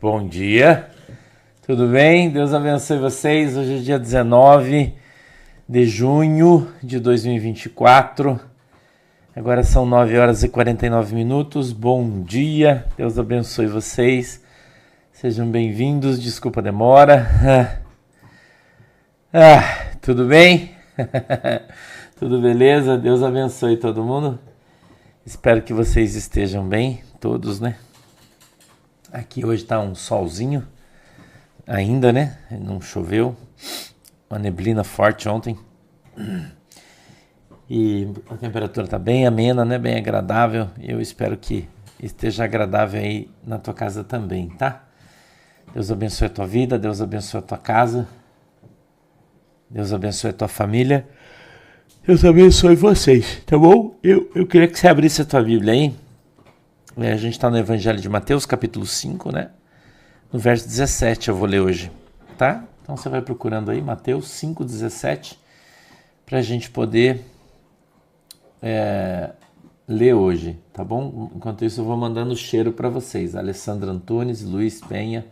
Bom dia, tudo bem? Deus abençoe vocês. Hoje é dia 19 de junho de 2024. Agora são 9 horas e 49 minutos. Bom dia, Deus abençoe vocês. Sejam bem-vindos, desculpa a demora. Tudo bem? Tudo beleza? Deus abençoe todo mundo. Espero que vocês estejam bem, todos, né? Aqui hoje tá um solzinho, ainda, né? Não choveu, uma neblina forte ontem. E a temperatura tá bem amena, né? Bem agradável. Eu espero que esteja agradável aí na tua casa também, tá? Deus abençoe a tua vida, Deus abençoe a tua casa, Deus abençoe a tua família, Deus abençoe vocês, tá bom? Eu queria que você abrisse a tua Bíblia aí. A gente está no Evangelho de Mateus, capítulo 5, né? No verso 17 eu vou ler hoje, tá? Então você vai procurando aí, Mateus 5, 17, para a gente poder ler hoje, tá bom? Enquanto isso eu vou mandando cheiro para vocês. Alessandra Antunes, Luiz Penha,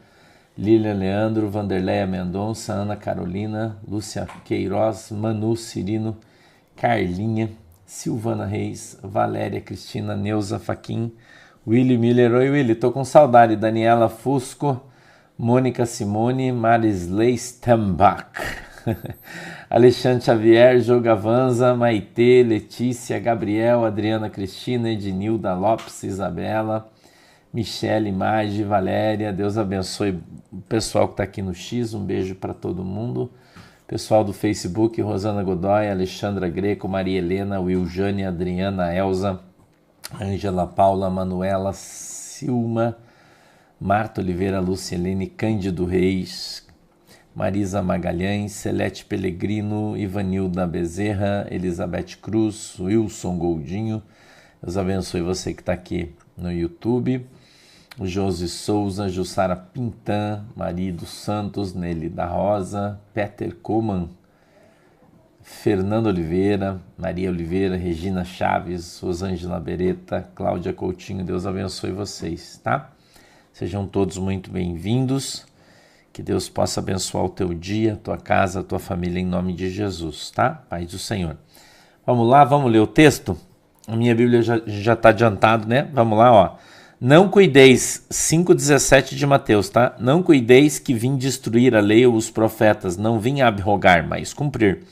Lilian Leandro, Vanderleia Mendonça, Ana Carolina, Lúcia Queiroz, Manu Cirino, Carlinha, Silvana Reis, Valéria Cristina, Neuza Faquim, Willy Miller, oi Willy, tô com saudade, Daniela Fusco, Mônica Simone, Marisley Stambach, Alexandre Xavier, Joga Vanza, Maitê, Letícia, Gabriel, Adriana Cristina, Ednilda Lopes, Isabela, Michele, Magi, Valéria, Deus abençoe o pessoal que tá aqui no X, um beijo para todo mundo, pessoal do Facebook, Rosana Godoy, Alexandra Greco, Maria Helena, Wiljane, Adriana, Elza, Ângela Paula, Manuela, Silma, Marta Oliveira, Lucielene, Cândido Reis, Marisa Magalhães, Celeste Pellegrino, Ivanilda Bezerra, Elizabeth Cruz, Wilson Goldinho. Deus abençoe você que está aqui no YouTube. Josi Souza, Jussara Pintan, Maria dos Santos, Nelly da Rosa, Peter Coman, Fernando Oliveira, Maria Oliveira, Regina Chaves, Rosângela Beretta, Cláudia Coutinho, Deus abençoe vocês, tá? Sejam todos muito bem-vindos, que Deus possa abençoar o teu dia, a tua casa, a tua família, em nome de Jesus, tá? Paz do Senhor. Vamos lá, vamos ler o texto? A minha Bíblia já está adiantado, né? Vamos lá, ó. Não cuideis, 5,17 de Mateus, tá? Não cuideis que vim destruir a lei ou os profetas, não vim abrogar, mas cumprir.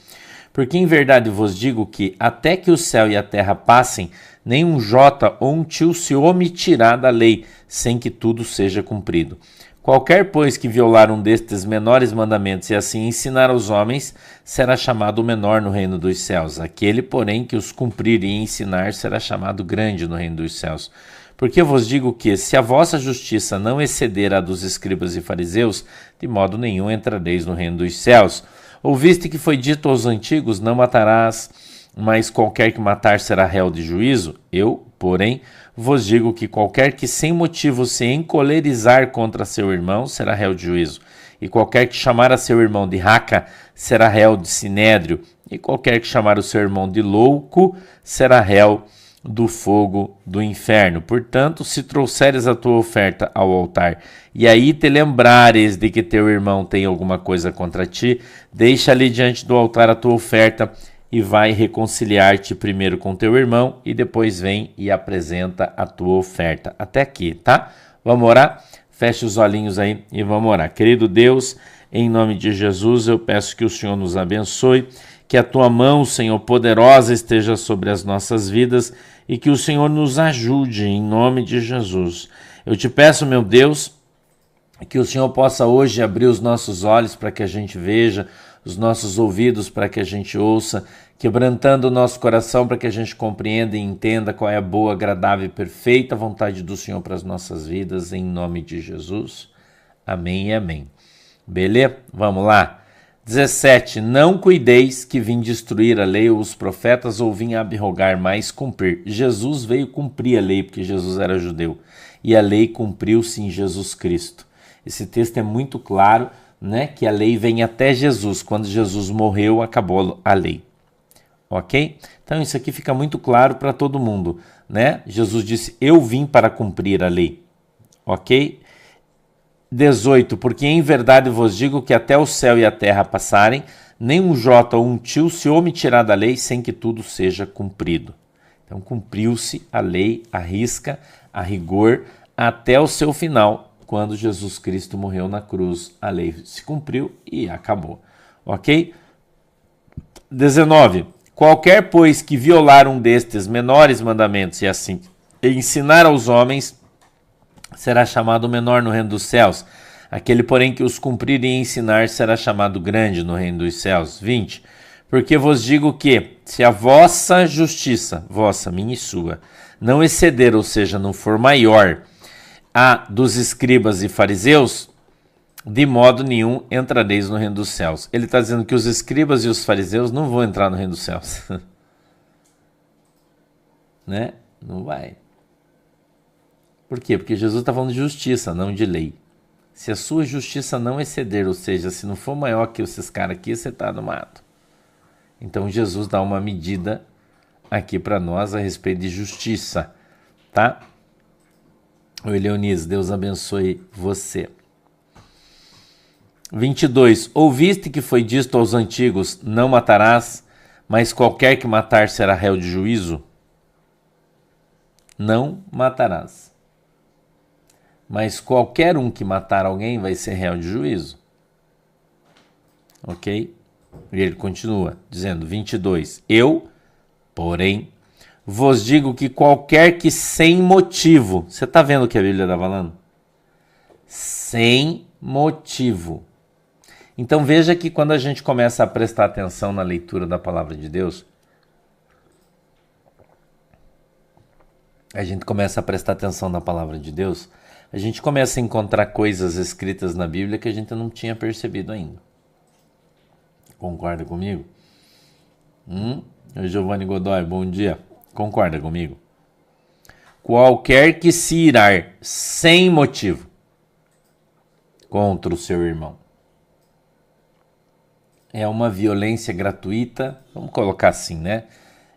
Porque em verdade vos digo que, até que o céu e a terra passem, nem um jota ou um tio se omitirá da lei, sem que tudo seja cumprido. Qualquer, pois, que violar um destes menores mandamentos e assim ensinar aos homens, será chamado menor no reino dos céus. Aquele, porém, que os cumprir e ensinar, será chamado grande no reino dos céus. Porque eu vos digo que, se a vossa justiça não exceder a dos escribas e fariseus, de modo nenhum entrareis no reino dos céus. Ouviste que foi dito aos antigos, não matarás, mas qualquer que matar será réu de juízo? Eu, porém, vos digo que qualquer que sem motivo se encolerizar contra seu irmão será réu de juízo. E qualquer que chamar a seu irmão de raca será réu de sinédrio. E qualquer que chamar o seu irmão de louco será réu do fogo do inferno. Portanto, se trouxeres a tua oferta ao altar e aí te lembrares de que teu irmão tem alguma coisa contra ti, deixa ali diante do altar a tua oferta e vai reconciliar-te primeiro com teu irmão e depois vem e apresenta a tua oferta. Até aqui, tá? Vamos orar? Feche os olhinhos aí e vamos orar. Querido Deus, em nome de Jesus, eu peço que o Senhor nos abençoe, que a tua mão, Senhor, poderosa esteja sobre as nossas vidas e que o Senhor nos ajude em nome de Jesus. Eu te peço, meu Deus, que o Senhor possa hoje abrir os nossos olhos para que a gente veja, os nossos ouvidos para que a gente ouça, quebrantando o nosso coração para que a gente compreenda e entenda qual é a boa, agradável e perfeita vontade do Senhor para as nossas vidas, em nome de Jesus. Amém e amém. Beleza? Vamos lá. 17. Não cuideis que vim destruir a lei ou os profetas ou vim abrogar, mas cumprir. Jesus veio cumprir a lei porque Jesus era judeu e a lei cumpriu-se em Jesus Cristo. Esse texto é muito claro, né, que a lei vem até Jesus. Quando Jesus morreu, acabou a lei. Ok? Então isso aqui fica muito claro para todo mundo, né? Jesus disse, eu vim para cumprir a lei. Ok? 18. Porque em verdade vos digo que até o céu e a terra passarem, nem um jota ou um tio se omitirá da lei sem que tudo seja cumprido. Então cumpriu-se a lei, a risca, a rigor, até o seu final, quando Jesus Cristo morreu na cruz. A lei se cumpriu e acabou. Ok? 19. Qualquer, pois, que violar um destes menores mandamentos e assim ensinar aos homens, será chamado menor no reino dos céus. Aquele, porém, que os cumprir e ensinar será chamado grande no reino dos céus. 20. Porque vos digo que, se a vossa justiça, vossa, minha e sua, não exceder, ou seja, não for maior, a dos escribas e fariseus, de modo nenhum entrareis no reino dos céus. Ele está dizendo que os escribas e os fariseus não vão entrar no reino dos céus. Né? Não vai. Por quê? Porque Jesus está falando de justiça, não de lei. Se a sua justiça não exceder, ou seja, se não for maior que esses caras aqui, você está no mato. Então Jesus dá uma medida aqui para nós a respeito de justiça, tá? Oi, Leonise, Deus abençoe você. 22. Ouviste que foi dito aos antigos, não matarás, mas qualquer que matar será réu de juízo? Não matarás. Mas qualquer um que matar alguém vai ser réu de juízo. Ok? E ele continua dizendo, 22. Eu, porém, vos digo que qualquer que sem motivo... Você está vendo o que a Bíblia está falando? Sem motivo. Então veja que quando a gente começa a prestar atenção na leitura da palavra de Deus, a gente começa a prestar atenção na palavra de Deus, a gente começa a encontrar coisas escritas na Bíblia que a gente não tinha percebido ainda. Concorda comigo? Giovanni Godoy, bom dia. Concorda comigo? Qualquer que se irar sem motivo contra o seu irmão é uma violência gratuita, vamos colocar assim, né?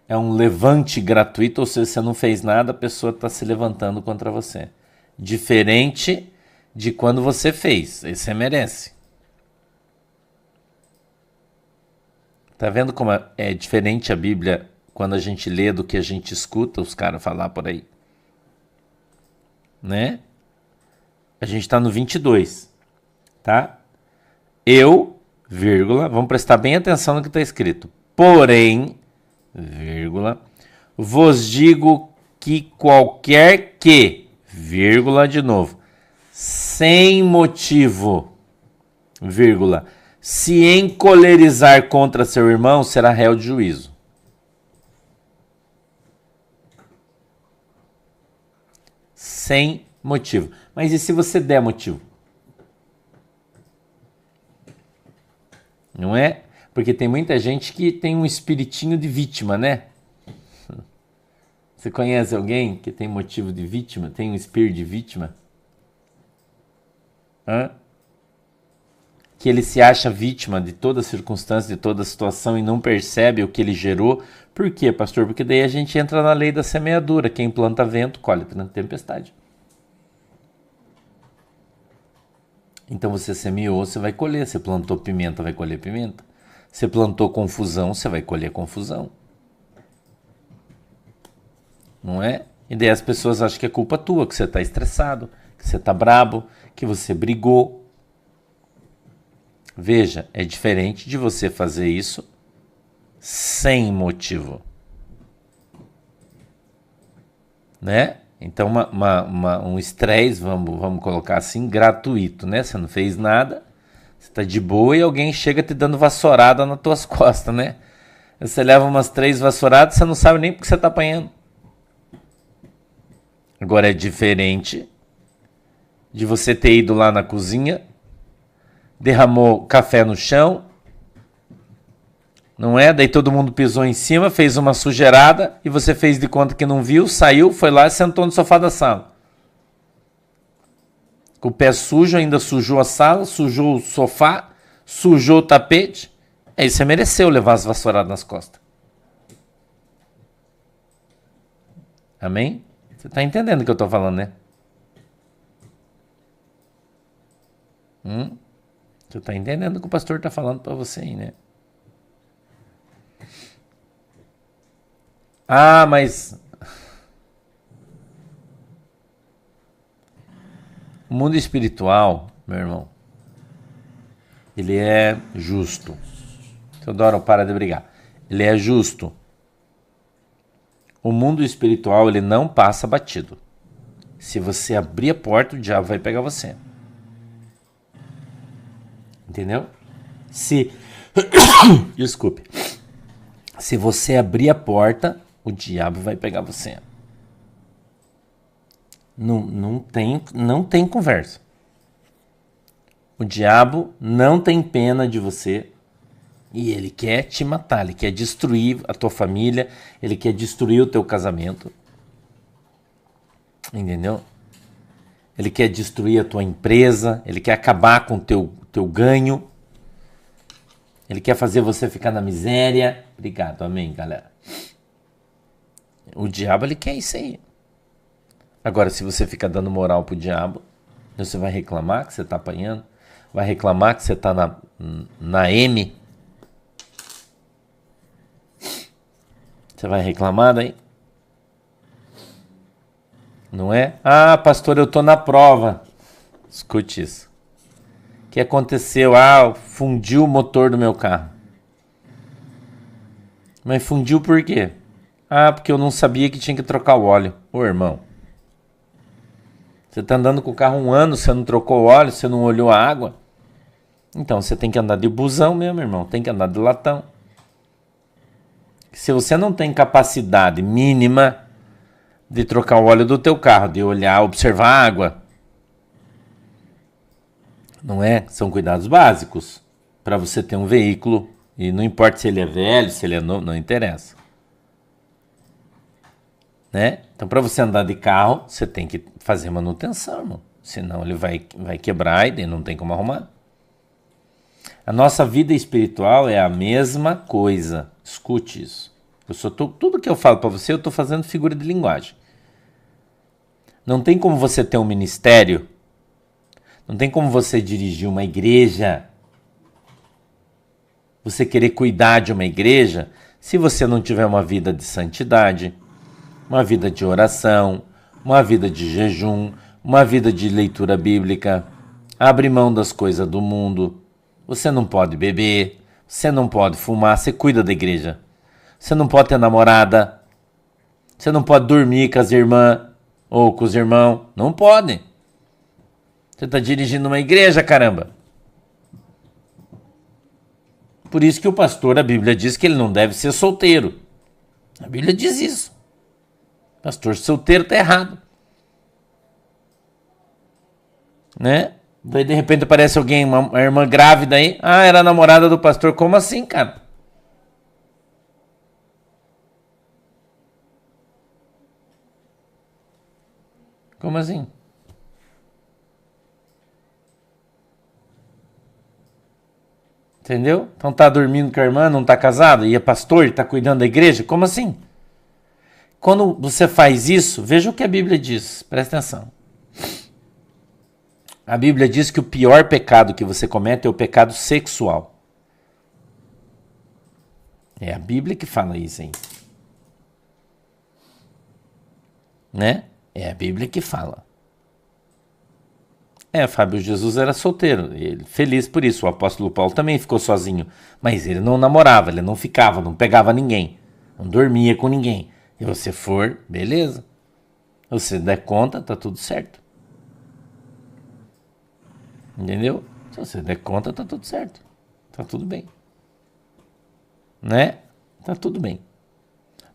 É um levante gratuito, ou seja, você não fez nada, a pessoa está se levantando contra você. Diferente de quando você fez, aí você merece. Tá vendo como é diferente a Bíblia quando a gente lê do que a gente escuta os caras falar por aí? Né? A gente está no 22, tá? Eu, vírgula, vamos prestar bem atenção no que está escrito. Porém, vírgula, vos digo que qualquer que, vírgula de novo, sem motivo, vírgula, se encolerizar contra seu irmão, será réu de juízo. Sem motivo. Mas e se você der motivo? Não é? Porque tem muita gente que tem um espiritinho de vítima, né? Você conhece alguém que tem motivo de vítima? Tem um espírito de vítima? Que ele se acha vítima de toda circunstância, de toda situação e não percebe o que ele gerou. Por quê, pastor? Porque daí a gente entra na lei da semeadura. Quem planta vento, colhe tempestade. Então você semeou, você vai colher. Você plantou pimenta, vai colher pimenta. Você plantou confusão, você vai colher confusão. Não é? E daí as pessoas acham que é culpa tua, que você está estressado, que você está brabo, que você brigou. Veja, é diferente de você fazer isso sem motivo. Né? Então, um estresse, vamos colocar assim, gratuito, né? Você não fez nada, você está de boa e alguém chega te dando vassourada nas tuas costas, né? Você leva umas 3 vassouradas, você não sabe nem porque você está apanhando. Agora é diferente de você ter ido lá na cozinha, derramou café no chão, não é? Daí todo mundo pisou em cima, fez uma sujeirada e você fez de conta que não viu, saiu, foi lá e sentou no sofá da sala. Com o pé sujo, ainda sujou a sala, sujou o sofá, sujou o tapete. Aí você mereceu levar as vassouradas nas costas. Amém? Você está entendendo o que eu estou falando, né? Você está entendendo o que o pastor está falando para você aí, né? Ah, mas o mundo espiritual, meu irmão, ele é justo. Teodoro, para de brigar. Ele é justo. O mundo espiritual, ele não passa batido. Se você abrir a porta, o diabo vai pegar você. Entendeu? Desculpe. Se você abrir a porta, o diabo vai pegar você. Não tem conversa. O diabo não tem pena de você e ele quer te matar, ele quer destruir a tua família, ele quer destruir o teu casamento. Entendeu? Ele quer destruir a tua empresa, ele quer acabar com o teu ganho. Ele quer fazer você ficar na miséria. Obrigado, amém, galera. O diabo, ele quer isso aí. Agora, se você fica dando moral pro diabo, você vai reclamar que você tá apanhando, vai reclamar que você tá na M. Você vai reclamar daí? Não é? Ah, pastor, eu tô na prova. Escute isso. O que aconteceu? Ah, fundiu o motor do meu carro. Mas fundiu por quê? Ah, porque eu não sabia que tinha que trocar o óleo. Ô, irmão. Você tá andando com o carro 1 ano, você não trocou o óleo, você não olhou a água? Então, você tem que andar de busão mesmo, irmão. Tem que andar de latão. Se você não tem capacidade mínima de trocar o óleo do teu carro, de olhar, observar a água, não é? São cuidados básicos para você ter um veículo. E não importa se ele é velho, se ele é novo, não interessa. Né? Então, para você andar de carro, você tem que fazer manutenção, irmão. Senão ele vai quebrar e não tem como arrumar. A nossa vida espiritual é a mesma coisa. Escute isso. Tudo que eu falo para você, eu estou fazendo figura de linguagem. Não tem como você ter um ministério, não tem como você dirigir uma igreja, você querer cuidar de uma igreja, se você não tiver uma vida de santidade, uma vida de oração, uma vida de jejum, uma vida de leitura bíblica, abre mão das coisas do mundo. Você não pode beber, você não pode fumar, você cuida da igreja. Você não pode ter namorada, você não pode dormir com as irmãs ou com os irmãos, não pode. Você está dirigindo uma igreja, caramba. Por isso que o pastor, a Bíblia diz que ele não deve ser solteiro. A Bíblia diz isso. Pastor solteiro está errado. Né? Daí de repente aparece alguém, uma irmã grávida aí. Ah, era a namorada do pastor. Como assim, cara? Como assim? Entendeu? Então tá dormindo com a irmã, não tá casado, e é pastor, e tá cuidando da igreja? Como assim? Quando você faz isso, veja o que a Bíblia diz. Presta atenção. A Bíblia diz que o pior pecado que você comete é o pecado sexual. É a Bíblia que fala isso, hein? Né? É a Bíblia que fala. Fábio, Jesus era solteiro, ele feliz por isso. O apóstolo Paulo também ficou sozinho, mas ele não namorava, ele não ficava, não pegava ninguém, não dormia com ninguém. E você for, beleza. Se você der conta, tá tudo certo. Entendeu? Se você der conta, tá tudo certo. Tá tudo bem. Né? Tá tudo bem.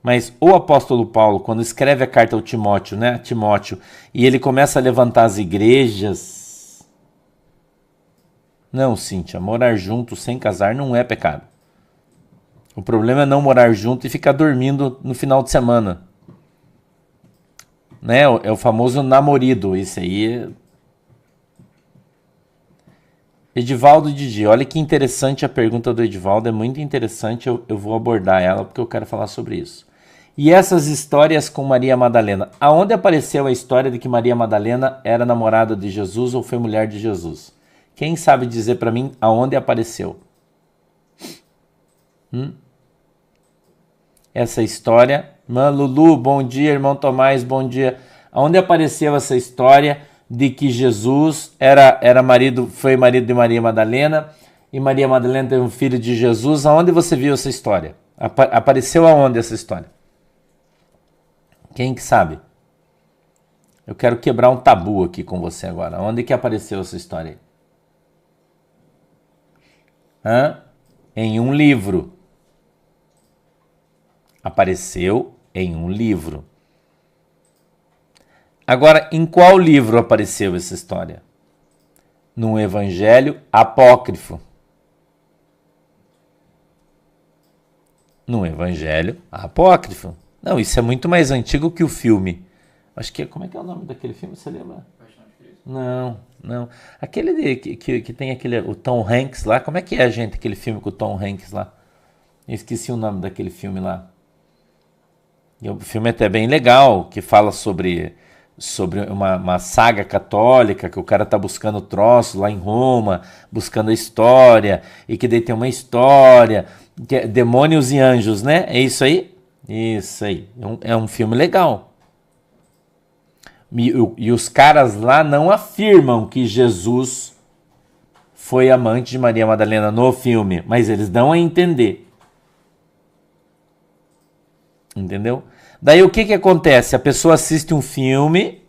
Mas o apóstolo Paulo, quando escreve a carta ao Timóteo, né? Timóteo, e ele começa a levantar as igrejas. Não, Cíntia, morar junto sem casar não é pecado. O problema é não morar junto e ficar dormindo no final de semana. Né? É o famoso namorido. Isso aí. Edivaldo Didi, olha que interessante a pergunta do Edivaldo, é muito interessante, eu vou abordar ela porque eu quero falar sobre isso. E essas histórias com Maria Madalena, aonde apareceu a história de que Maria Madalena era namorada de Jesus ou foi mulher de Jesus? Quem sabe dizer para mim aonde apareceu? Essa história. Irmã Lulu, bom dia. Irmão Tomás, bom dia. Aonde apareceu essa história de que Jesus foi marido de Maria Madalena e Maria Madalena teve um filho de Jesus? Aonde você viu essa história? Apareceu aonde essa história? Quem que sabe? Eu quero quebrar um tabu aqui com você agora. Onde que apareceu essa história? Em um livro. Apareceu em um livro. Agora, em qual livro apareceu essa história? Num evangelho apócrifo. Num evangelho apócrifo. Não, isso é muito mais antigo que o filme. Acho que como é que é o nome daquele filme, você lembra? Não. Aquele que tem o Tom Hanks lá. Como é que é, gente, aquele filme com o Tom Hanks lá? Eu esqueci o nome daquele filme lá. E o filme é até bem legal, que fala sobre uma saga católica, que o cara tá buscando troços lá em Roma, buscando a história, e que daí tem uma história, que é demônios e anjos, né? É isso aí? Isso aí. É um filme legal. E os caras lá não afirmam que Jesus foi amante de Maria Madalena no filme, mas eles dão a entender. Entendeu? Daí o que acontece? A pessoa assiste um filme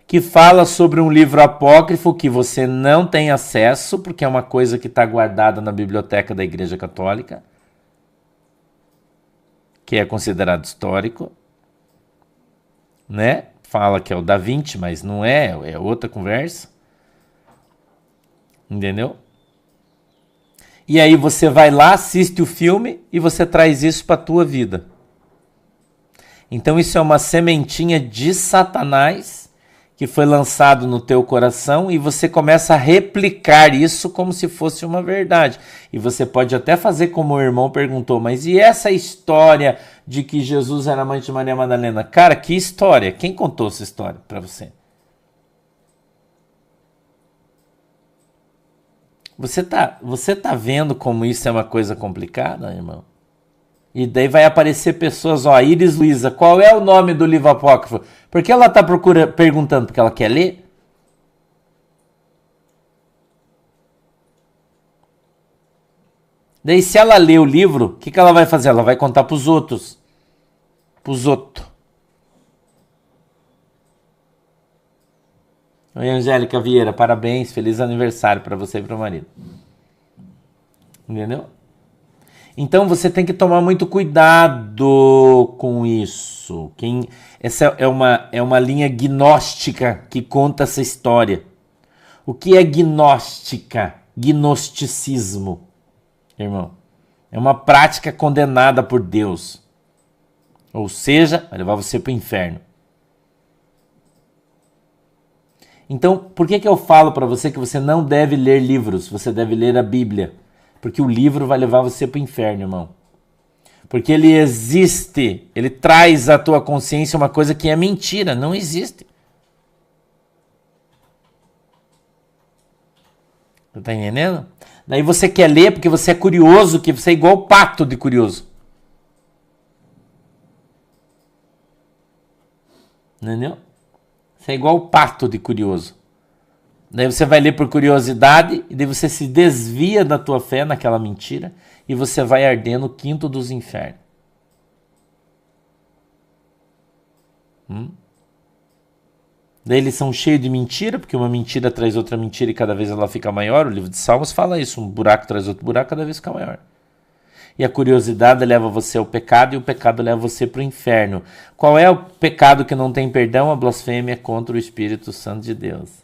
que fala sobre um livro apócrifo que você não tem acesso, porque é uma coisa que está guardada na biblioteca da Igreja Católica, que é considerado histórico, né? Fala que é o Da Vinci, mas não é outra conversa. Entendeu? E aí você vai lá, assiste o filme e você traz isso para a tua vida. Então isso é uma sementinha de Satanás que foi lançado no teu coração e você começa a replicar isso como se fosse uma verdade. E você pode até fazer como o irmão perguntou, mas e essa história de que Jesus era amante de Maria Madalena? Cara, que história? Quem contou essa história para você? Você tá vendo como isso é uma coisa complicada, irmão? E daí vai aparecer pessoas, Iris Luiza, qual é o nome do livro apócrifo? Porque ela está perguntando porque ela quer ler? Daí se ela lê o livro, o que ela vai fazer? Ela vai contar para os outros. Oi, Angélica Vieira, parabéns, feliz aniversário para você e para o marido. Entendeu? Então você tem que tomar muito cuidado com isso. Essa é uma linha gnóstica que conta essa história. O que é gnóstica? Gnosticismo, irmão. É uma prática condenada por Deus. Ou seja, vai levar você para o inferno. Então, por que eu falo para você que você não deve ler livros? Você deve ler a Bíblia. Porque o livro vai levar você para o inferno, irmão. Porque ele existe, ele traz à tua consciência uma coisa que é mentira, não existe. Você tá entendendo? Daí você quer ler porque você é curioso, que você é igual o pato de curioso. Entendeu? Você é igual o pato de curioso. Daí você vai ler por curiosidade e daí você se desvia da tua fé naquela mentira e você vai arder no quinto dos infernos. Daí eles são cheios de mentira, porque uma mentira traz outra mentira e cada vez ela fica maior. O livro de Salmos fala isso, um buraco traz outro buraco, cada vez fica maior. E a curiosidade leva você ao pecado e o pecado leva você para o inferno. Qual é o pecado que não tem perdão? A blasfêmia contra o Espírito Santo de Deus.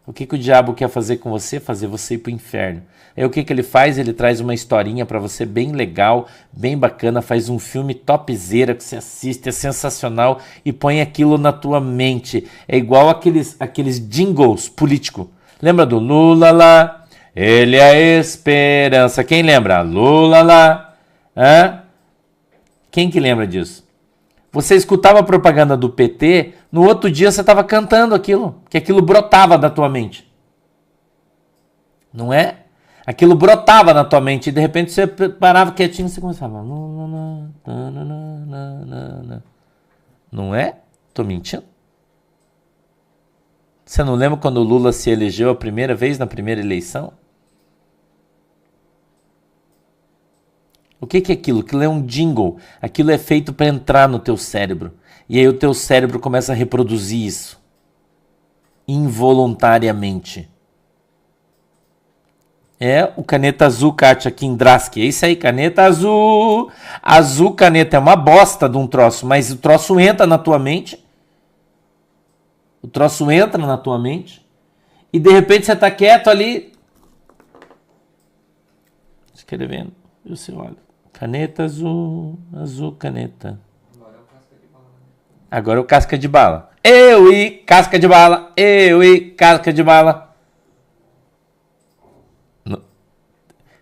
O que o diabo quer fazer com você? Fazer você ir para o inferno. Aí o que ele faz? Ele traz uma historinha para você bem legal, bem bacana, faz um filme topzera que você assiste, é sensacional e põe aquilo na tua mente. É igual aqueles jingles políticos. Lembra do Lula lá? Ele é a esperança. Quem lembra? Lula lá. Quem que lembra disso? Você escutava a propaganda do PT, no outro dia você estava cantando aquilo, que aquilo brotava da tua mente. Não é? Aquilo brotava na tua mente e de repente você parava quietinho e você começava. Não é? Tô mentindo? Você não lembra quando o Lula se elegeu a primeira vez na primeira eleição? O que é aquilo? Aquilo é um jingle. Aquilo é feito para entrar no teu cérebro. E aí o teu cérebro começa a reproduzir isso. Involuntariamente. É o caneta azul, Kátia Kindraski. É isso aí, caneta azul. Azul caneta é uma bosta de um troço, mas o troço entra na tua mente. O troço entra na tua mente. E de repente você tá quieto ali. Escrevendo. E você olha. Caneta azul, azul caneta. Agora é o casca de bala. Eu e casca de bala. Eu e casca de bala.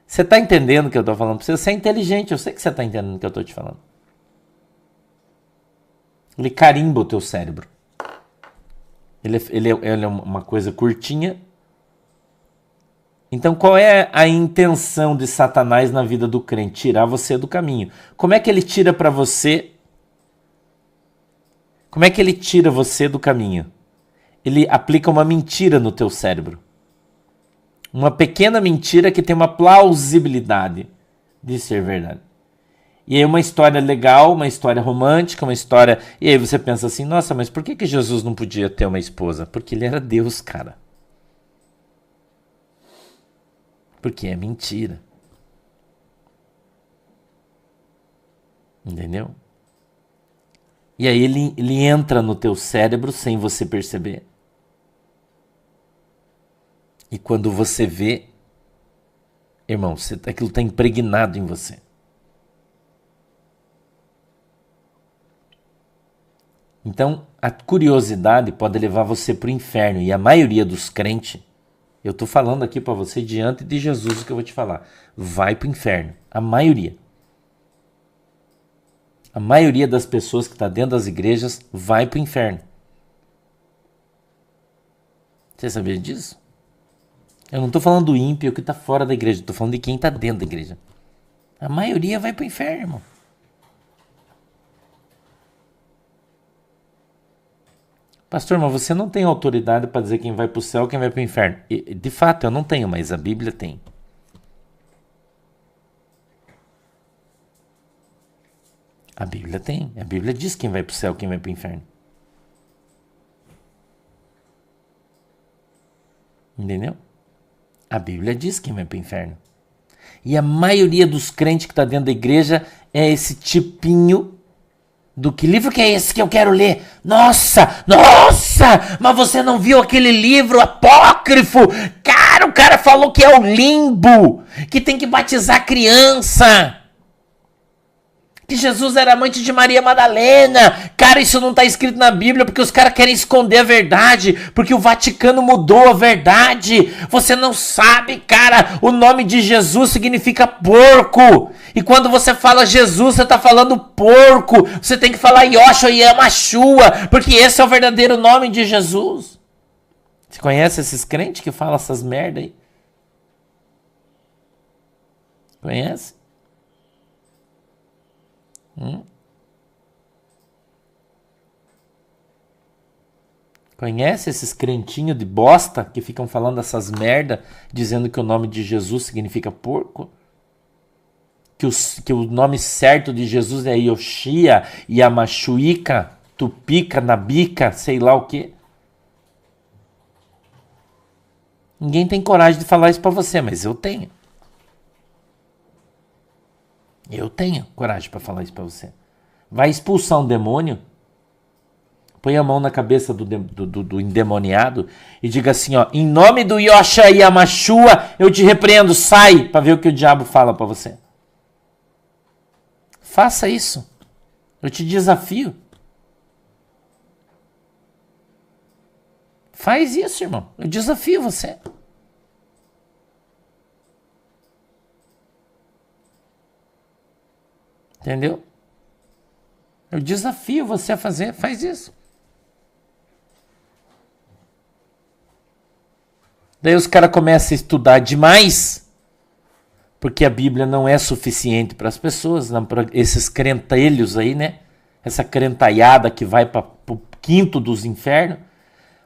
Você tá entendendo o que eu tô falando? Você é inteligente, eu sei que você tá entendendo o que eu tô te falando. Ele carimba o teu cérebro. Ele é uma coisa curtinha. Então qual é a intenção de Satanás na vida do crente? Tirar você do caminho. Como é que ele tira para você? Como é que ele tira você do caminho? Ele aplica uma mentira no teu cérebro. Uma pequena mentira que tem uma plausibilidade de ser verdade. E aí uma história legal, uma história romântica, uma história... E aí você pensa assim, nossa, mas por que Jesus não podia ter uma esposa? Porque ele era Deus, cara. Porque é mentira. Entendeu? E aí ele entra no teu cérebro sem você perceber. E quando você vê, irmão, aquilo está impregnado em você. Então, a curiosidade pode levar você para o inferno. E a maioria dos crentes, eu estou falando aqui para você diante de Jesus o que eu vou te falar, vai para o inferno. A maioria. A maioria das pessoas que está dentro das igrejas vai para o inferno. Você sabia disso? Eu não estou falando do ímpio que está fora da igreja, estou falando de quem está dentro da igreja. A maioria vai para o inferno, irmão. Pastor, mas você não tem autoridade para dizer quem vai para o céu e quem vai para o inferno. E, de fato, eu não tenho, mas a Bíblia tem. A Bíblia tem. A Bíblia diz quem vai para o céu e quem vai para o inferno. Entendeu? A Bíblia diz quem vai para o inferno. E a maioria dos crentes que está dentro da igreja é esse tipinho do que livro que é esse que eu quero ler? Nossa! Mas você não viu aquele livro apócrifo? Cara, o cara falou que é o limbo, que tem que batizar criança. Que Jesus era amante de Maria Madalena. Cara, isso não está escrito na Bíblia porque os caras querem esconder a verdade, porque o Vaticano mudou a verdade. Você não sabe, cara, o nome de Jesus significa porco. E quando você fala Jesus, você está falando porco. Você tem que falar Yoshua e Yamashua, porque esse é o verdadeiro nome de Jesus. Você conhece esses crentes que falam essas merda aí? Conhece? Conhece esses crentinhos de bosta que ficam falando essas merda, dizendo que o nome de Jesus significa porco? Que o nome certo de Jesus é Yoshia, Yamashuika, Tupica, Nabica, sei lá o que. Ninguém tem coragem de falar isso pra você, mas eu tenho. Eu tenho coragem pra falar isso pra você. Vai expulsar um demônio? Põe a mão na cabeça do endemoniado e diga assim, ó, em nome do Yoshua e Yamashua, eu te repreendo, sai, para ver o que o diabo fala para você. Faça isso. Eu te desafio. Faz isso, irmão. Eu desafio você. Entendeu? Eu desafio você a fazer. Faz isso. Daí os caras começam a estudar demais, porque a Bíblia não é suficiente para as pessoas, para esses crentelhos aí, né? Essa crentaiada que vai para o quinto dos infernos.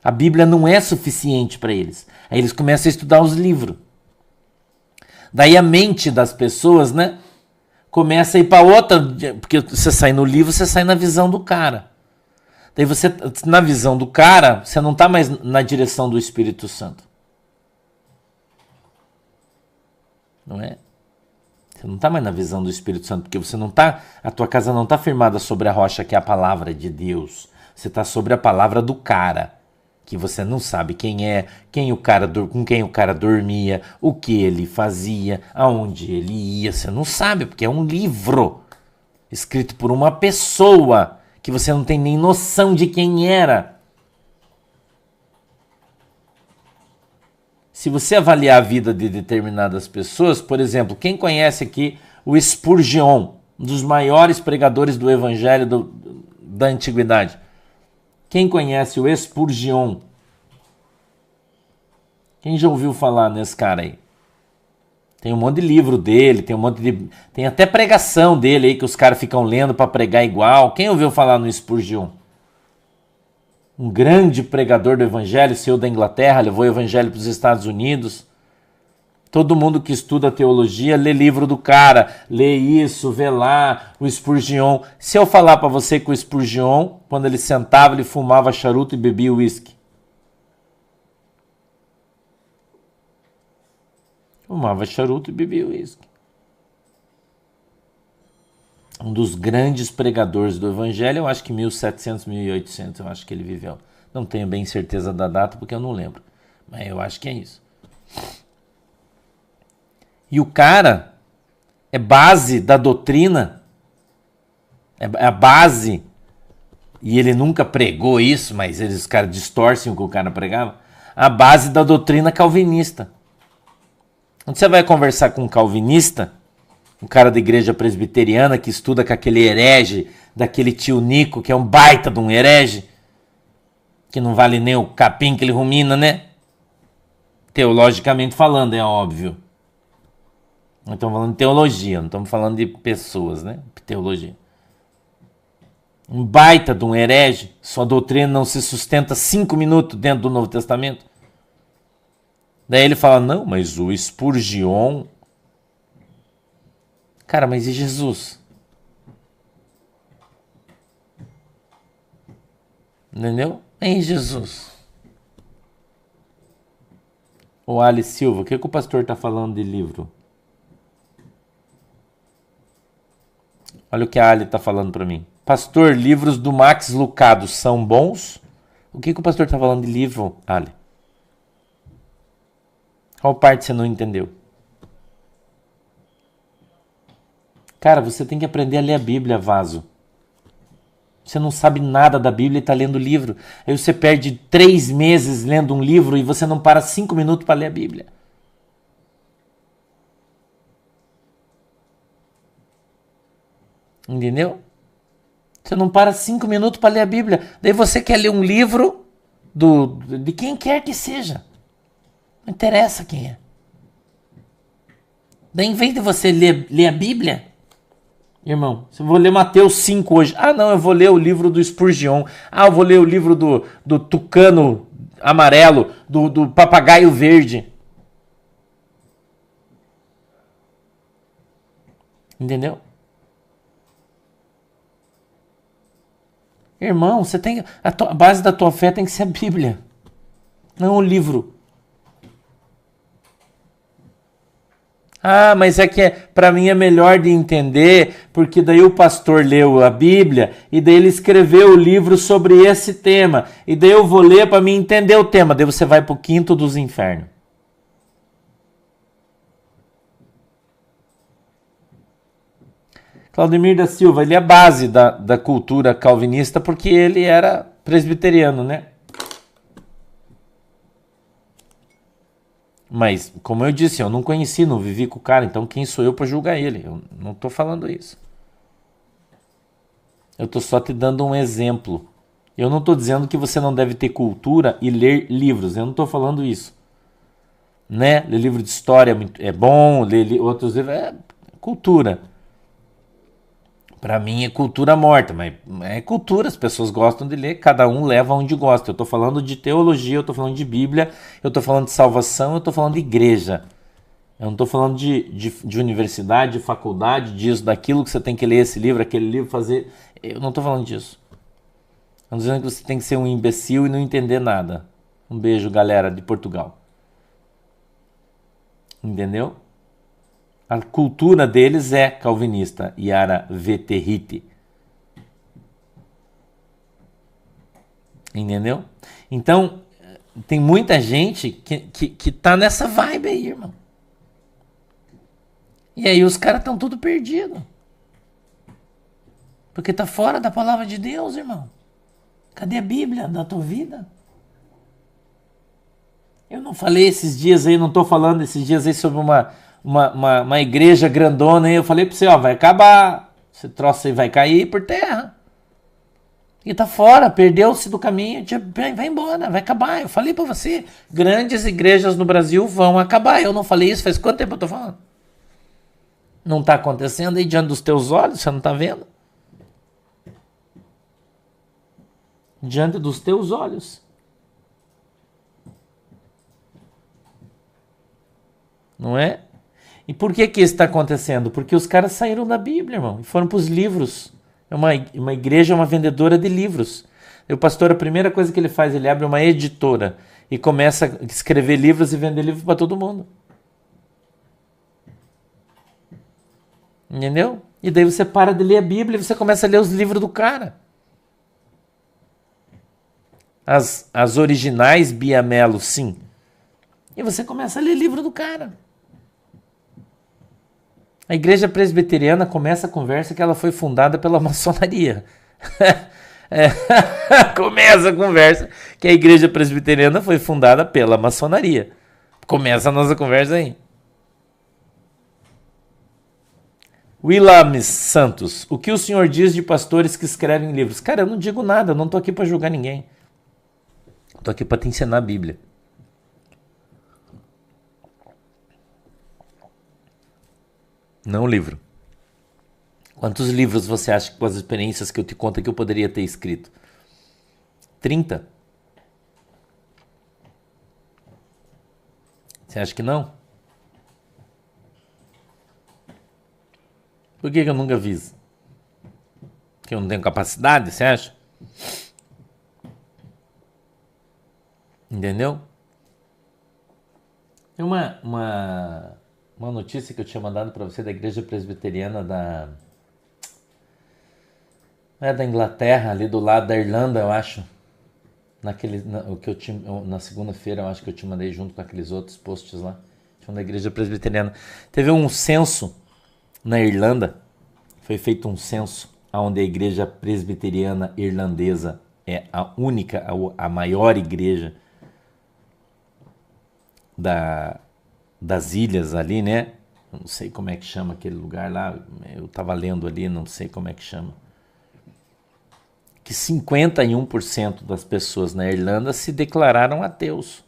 A Bíblia não é suficiente para eles. Aí eles começam a estudar os livros. Daí a mente das pessoas, né? Começa a ir para outra, porque você sai no livro, você sai na visão do cara. Daí você, na visão do cara, você não está mais na direção do Espírito Santo. Não é? Você não está mais na visão do Espírito Santo, porque você não tá, a tua casa não está firmada sobre a rocha que é a palavra de Deus. Você está sobre a palavra do cara, que você não sabe quem é, com quem o cara dormia, o que ele fazia, aonde ele ia. Você não sabe, porque é um livro escrito por uma pessoa que você não tem nem noção de quem era. Se você avaliar a vida de determinadas pessoas, por exemplo, quem conhece aqui o Spurgeon, um dos maiores pregadores do evangelho da antiguidade? Quem conhece o Spurgeon? Quem já ouviu falar nesse cara aí? Tem um monte de livro dele, tem até pregação dele aí que os caras ficam lendo para pregar igual. Quem ouviu falar no Spurgeon? Um grande pregador do evangelho, saiu da Inglaterra, levou o evangelho para os Estados Unidos. Todo mundo que estuda teologia lê livro do cara, lê isso, vê lá, o Spurgeon. Se eu falar para você que o Spurgeon, quando ele sentava, ele fumava charuto e bebia uísque. Fumava charuto e bebia uísque. Um dos grandes pregadores do evangelho, eu acho que 1700, 1800, eu acho que ele viveu. Não tenho bem certeza da data porque eu não lembro, mas eu acho que é isso. E o cara é base da doutrina, é a base, e ele nunca pregou isso, mas os caras distorcem o que o cara pregava, a base da doutrina calvinista. Quando você vai conversar com um calvinista, um cara da igreja presbiteriana que estuda com aquele herege, daquele tio Nico, que é um baita de um herege, que não vale nem o capim que ele rumina, né? Teologicamente falando, é óbvio. Nós estamos falando de teologia, não estamos falando de pessoas, né? Teologia. Um baita de um herege, sua doutrina não se sustenta 5 minutos dentro do Novo Testamento. Daí ele fala, não, mas o Spurgeon... Cara, mas e Jesus? Entendeu? Em Jesus. O Ali Silva, o que o pastor está falando de livro? Olha o que a Ali está falando para mim. Pastor, livros do Max Lucado são bons? O que o pastor está falando de livro, Ali? Qual parte você não entendeu? Cara, você tem que aprender a ler a Bíblia, vaso. Você não sabe nada da Bíblia e está lendo livro. Aí você perde 3 meses lendo um livro e você não para 5 minutos para ler a Bíblia. Entendeu? Você não para 5 minutos para ler a Bíblia. Daí você quer ler um livro de quem quer que seja. Não interessa quem é. Daí em vez de você ler a Bíblia... Irmão, se eu vou ler Mateus 5 hoje. Ah, não, eu vou ler o livro do Spurgeon. Ah, eu vou ler o livro do tucano amarelo, do papagaio verde. Entendeu? Irmão, você tem a base da tua fé tem que ser a Bíblia, não o livro. Ah, mas é que para mim é melhor de entender, porque daí o pastor leu a Bíblia e daí ele escreveu o livro sobre esse tema. E daí eu vou ler para mim entender o tema. Daí você vai para o quinto dos infernos. Claudemir da Silva, ele é a base da cultura calvinista porque ele era presbiteriano, né? Mas, como eu disse, eu não conheci, não vivi com o cara, então quem sou eu para julgar ele? Eu não estou falando isso. Eu estou só te dando um exemplo. Eu não estou dizendo que você não deve ter cultura e ler livros, eu não estou falando isso. né? Ler livro de história é bom, ler outros livros é cultura. Para mim é cultura morta, mas é cultura, as pessoas gostam de ler, cada um leva onde gosta. Eu estou falando de teologia, eu estou falando de Bíblia, eu estou falando de salvação, eu estou falando de igreja. Eu não estou falando de universidade, de faculdade, disso, daquilo que você tem que ler esse livro, aquele livro, fazer. Eu não estou falando disso. Eu não estou dizendo que você tem que ser um imbecil e não entender nada. Um beijo, galera de Portugal. Entendeu? A cultura deles é calvinista, Yara Veterrite. Entendeu? Então, tem muita gente que tá nessa vibe aí, irmão. E aí os caras estão tudo perdidos. Porque tá fora da palavra de Deus, irmão. Cadê a Bíblia da tua vida? Eu não falei esses dias aí, não tô falando esses dias aí sobre uma igreja grandona aí. Eu falei pra você, ó, vai acabar. Esse troço aí vai cair por terra. E tá fora, perdeu-se do caminho, vai embora, vai acabar. Eu falei pra você, grandes igrejas no Brasil vão acabar. Eu não falei isso, faz quanto tempo eu tô falando? Não tá acontecendo aí diante dos teus olhos, você não tá vendo? Diante dos teus olhos. Não é? E por que isso está acontecendo? Porque os caras saíram da Bíblia, irmão, e foram para os livros. Uma igreja é uma vendedora de livros. E o pastor, a primeira coisa que ele faz, ele abre uma editora e começa a escrever livros e vender livros para todo mundo. Entendeu? E daí você para de ler a Bíblia e você começa a ler os livros do cara. As originais Biamelo, sim. E você começa a ler livro do cara. A igreja presbiteriana começa a conversa que ela foi fundada pela maçonaria. Começa a conversa que a igreja presbiteriana foi fundada pela maçonaria. Começa a nossa conversa aí. Willames Santos, o que o senhor diz de pastores que escrevem livros? Cara, eu não digo nada, eu não tô aqui para julgar ninguém. Eu tô aqui para te ensinar a Bíblia. Não o livro. Quantos livros você acha que com as experiências que eu te conto que eu poderia ter escrito? 30? Você acha que não? Por que eu nunca fiz? Que eu não tenho capacidade, você acha? Entendeu? Tem uma notícia que eu tinha mandado para você da igreja presbiteriana da Inglaterra, ali do lado da Irlanda, eu acho. Na segunda-feira, eu acho que eu te mandei junto com aqueles outros posts lá. Tinha da igreja presbiteriana. Teve um censo na Irlanda. Foi feito um censo onde a igreja presbiteriana irlandesa é a única, a maior igreja das ilhas ali, né? Não sei como é que chama aquele lugar lá. Eu estava lendo ali, não sei como é que chama. Que 51% das pessoas na Irlanda se declararam ateus.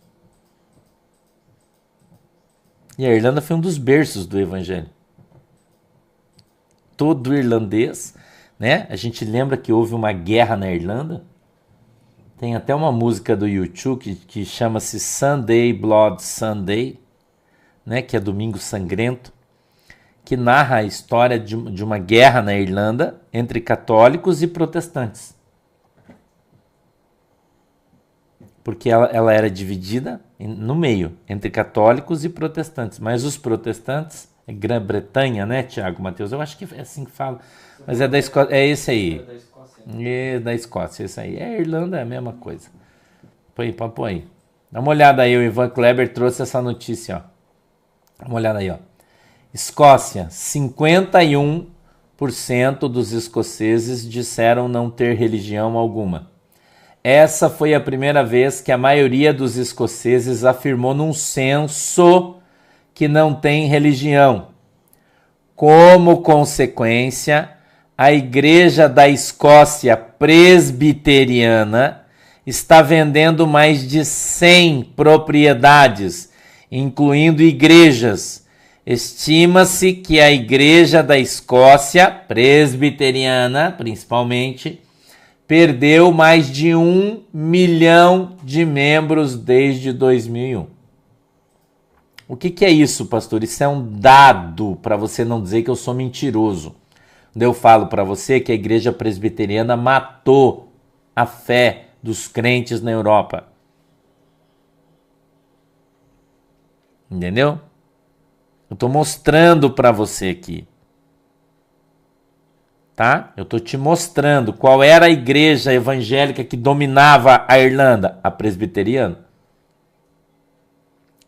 E a Irlanda foi um dos berços do evangelho. Todo irlandês, né? A gente lembra que houve uma guerra na Irlanda. Tem até uma música do U2 que chama-se Sunday Blood Sunday, né? Que é Domingo Sangrento, que narra a história de uma guerra na Irlanda entre católicos e protestantes. Porque ela era dividida no meio, entre católicos e protestantes. Mas os protestantes, é Grã-Bretanha, né, Tiago Mateus? Eu acho que é assim que fala. Mas é da Escócia, é esse aí. É da Escócia. É da Escócia, esse aí. A Irlanda é a mesma coisa. Põe aí. Dá uma olhada aí, o Ivan Kleber trouxe essa notícia, ó. Dá uma olhada aí, ó. Escócia, 51% dos escoceses disseram não ter religião alguma. Essa foi a primeira vez que a maioria dos escoceses afirmou num censo que não tem religião. Como consequência, a Igreja da Escócia Presbiteriana está vendendo mais de 100 propriedades incluindo igrejas. Estima-se que a Igreja da Escócia, presbiteriana principalmente, perdeu mais de 1 milhão de membros desde 2001. O que é isso, pastor? Isso é um dado para você não dizer que eu sou mentiroso. Quando eu falo para você que a Igreja Presbiteriana matou a fé dos crentes na Europa. Entendeu? Eu estou mostrando para você aqui. Tá? Eu estou te mostrando qual era a igreja evangélica que dominava a Irlanda, a presbiteriana.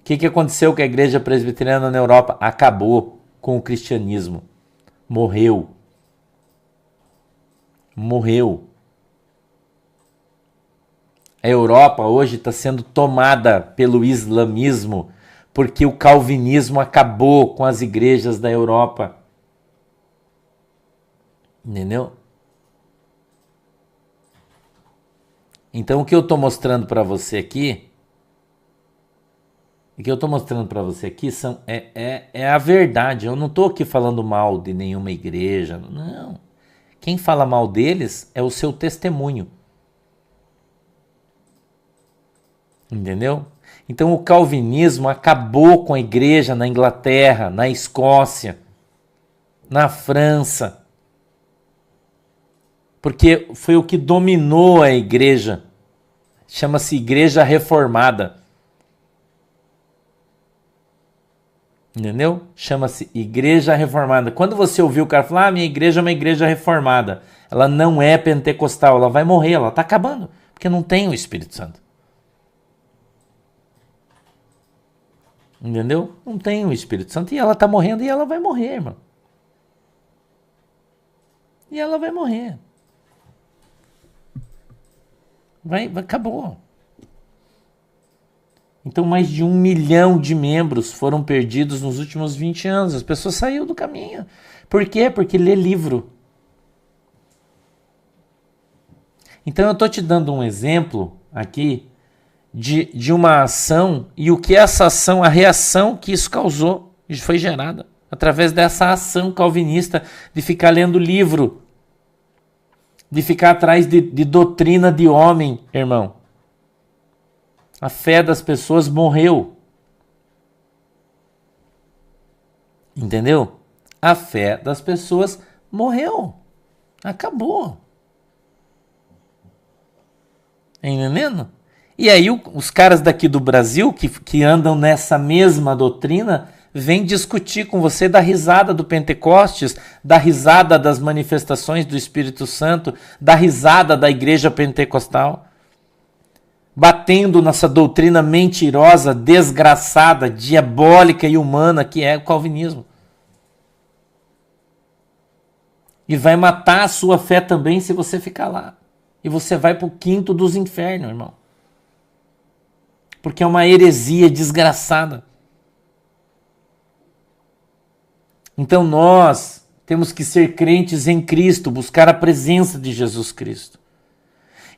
O que aconteceu com a igreja presbiteriana na Europa? Acabou com o cristianismo. Morreu. Morreu. A Europa hoje está sendo tomada pelo islamismo, porque o calvinismo acabou com as igrejas da Europa. Entendeu? Então o que eu estou mostrando para você aqui, é a verdade. Eu não estou aqui falando mal de nenhuma igreja. Não. Quem fala mal deles é o seu testemunho. Entendeu? Então o calvinismo acabou com a igreja na Inglaterra, na Escócia, na França. Porque foi o que dominou a igreja. Chama-se Igreja Reformada. Entendeu? Chama-se Igreja Reformada. Quando você ouviu o cara falar, minha igreja é uma igreja reformada, ela não é pentecostal, ela vai morrer, ela está acabando, porque não tem o Espírito Santo. Entendeu? Não tem o Espírito Santo e ela está morrendo e ela vai morrer, irmão. E ela vai morrer. Acabou. Então mais de 1 milhão de membros foram perdidos nos últimos 20 anos. As pessoas saíram do caminho. Por quê? Porque lê livro. Então eu estou te dando um exemplo aqui de uma ação e o que essa ação, a reação que isso causou, foi gerada através dessa ação calvinista de ficar lendo livro, de ficar atrás de doutrina de homem, irmão. A fé das pessoas morreu. Entendeu? A fé das pessoas morreu. Acabou. Entendendo? E aí os caras daqui do Brasil, que andam nessa mesma doutrina, vêm discutir com você da risada do Pentecostes, da risada das manifestações do Espírito Santo, da risada da igreja pentecostal, batendo nessa doutrina mentirosa, desgraçada, diabólica e humana que é o calvinismo. E vai matar a sua fé também se você ficar lá. E você vai para o quinto dos infernos, irmão. Porque é uma heresia desgraçada. Então nós temos que ser crentes em Cristo, buscar a presença de Jesus Cristo.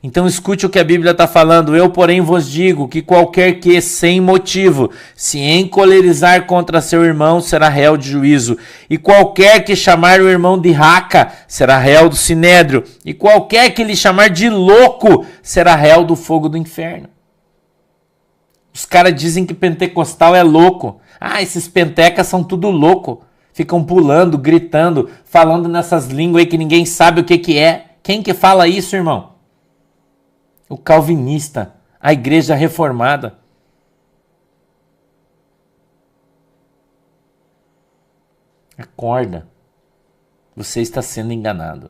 Então escute o que a Bíblia está falando. Eu, porém, vos digo que qualquer que, sem motivo, se encolerizar contra seu irmão, será réu de juízo. E qualquer que chamar o irmão de raca, será réu do sinédrio. E qualquer que lhe chamar de louco, será réu do fogo do inferno. Os caras dizem que pentecostal é louco. Ah, esses pentecas são tudo louco. Ficam pulando, gritando, falando nessas línguas aí que ninguém sabe o que é. Quem que fala isso, irmão? O calvinista, a igreja reformada. Acorda. Você está sendo enganado.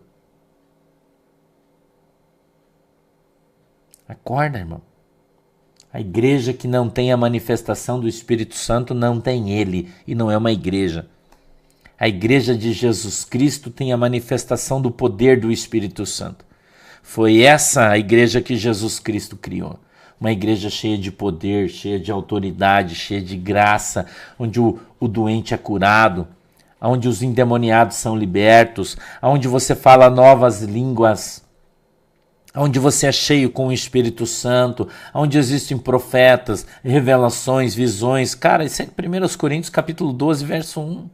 Acorda, irmão. A igreja que não tem a manifestação do Espírito Santo não tem ele e não é uma igreja. A igreja de Jesus Cristo tem a manifestação do poder do Espírito Santo. Foi essa a igreja que Jesus Cristo criou. Uma igreja cheia de poder, cheia de autoridade, cheia de graça, onde o doente é curado, onde os endemoniados são libertos, onde você fala novas línguas, onde você é cheio com o Espírito Santo, onde existem profetas, revelações, visões. Cara, isso é 1 Coríntios capítulo 12, verso 1.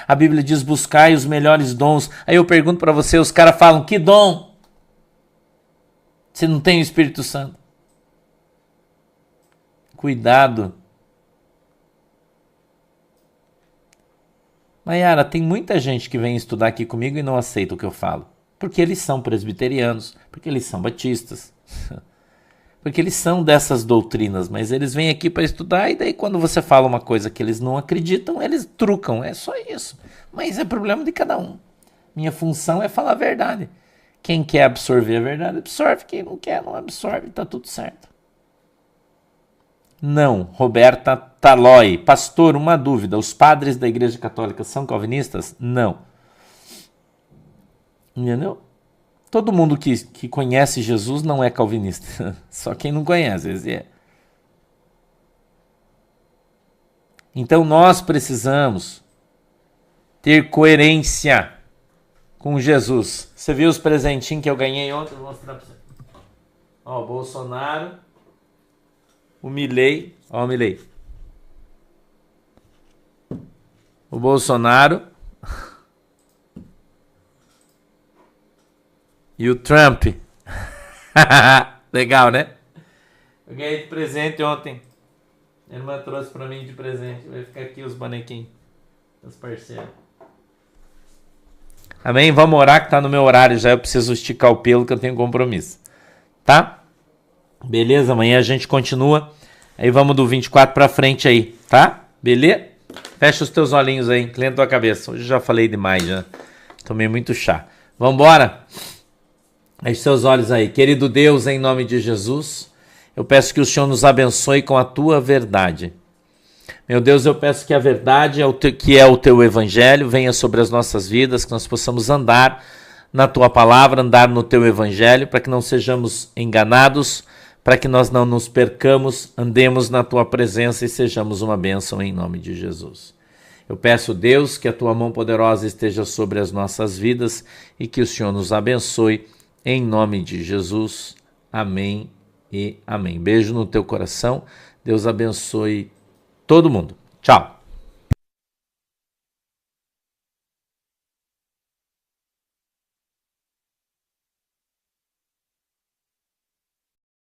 A Bíblia diz, buscai os melhores dons. Aí eu pergunto para você, os caras falam, que dom? Se não tem o Espírito Santo. Cuidado. Maiara, tem muita gente que vem estudar aqui comigo e não aceita o que eu falo. Porque eles são presbiterianos, porque eles são batistas, porque eles são dessas doutrinas, mas eles vêm aqui para estudar e daí quando você fala uma coisa que eles não acreditam, eles trucam, é só isso. Mas é problema de cada um. Minha função é falar a verdade. Quem quer absorver a verdade, absorve. Quem não quer, não absorve, tá tudo certo. Não, Roberta Taloi. Pastor, uma dúvida, os padres da Igreja Católica são calvinistas? Não. Entendeu? Todo mundo que conhece Jesus não é calvinista. Só quem não conhece, às vezes é. Então nós precisamos ter coerência com Jesus. Você viu os presentinhos que eu ganhei ontem? Vou mostrar pra você. Ó, o Bolsonaro, o Milei, ó o Milei. O Bolsonaro e o Trump. Legal, né? Eu ganhei de presente ontem. Minha irmã trouxe pra mim de presente. Vai ficar aqui os bonequinhos. Os parceiros. Amém? Vamos orar que tá no meu horário já. Eu preciso esticar o pelo que eu tenho compromisso. Tá? Beleza? Amanhã a gente continua. Aí vamos do 24 pra frente aí. Tá? Beleza? Fecha os teus olhinhos aí. Inclina tua cabeça. Hoje eu já falei demais já. Tomei muito chá. Vambora? Feche seus olhos aí. Querido Deus, em nome de Jesus, eu peço que o Senhor nos abençoe com a tua verdade. Meu Deus, eu peço que a verdade, que é o teu evangelho, venha sobre as nossas vidas, que nós possamos andar na tua palavra, andar no teu evangelho, para que não sejamos enganados, para que nós não nos percamos, andemos na tua presença e sejamos uma bênção em nome de Jesus. Eu peço, Deus, que a tua mão poderosa esteja sobre as nossas vidas e que o Senhor nos abençoe em nome de Jesus. Amém e amém. Beijo no teu coração. Deus abençoe todo mundo. Tchau.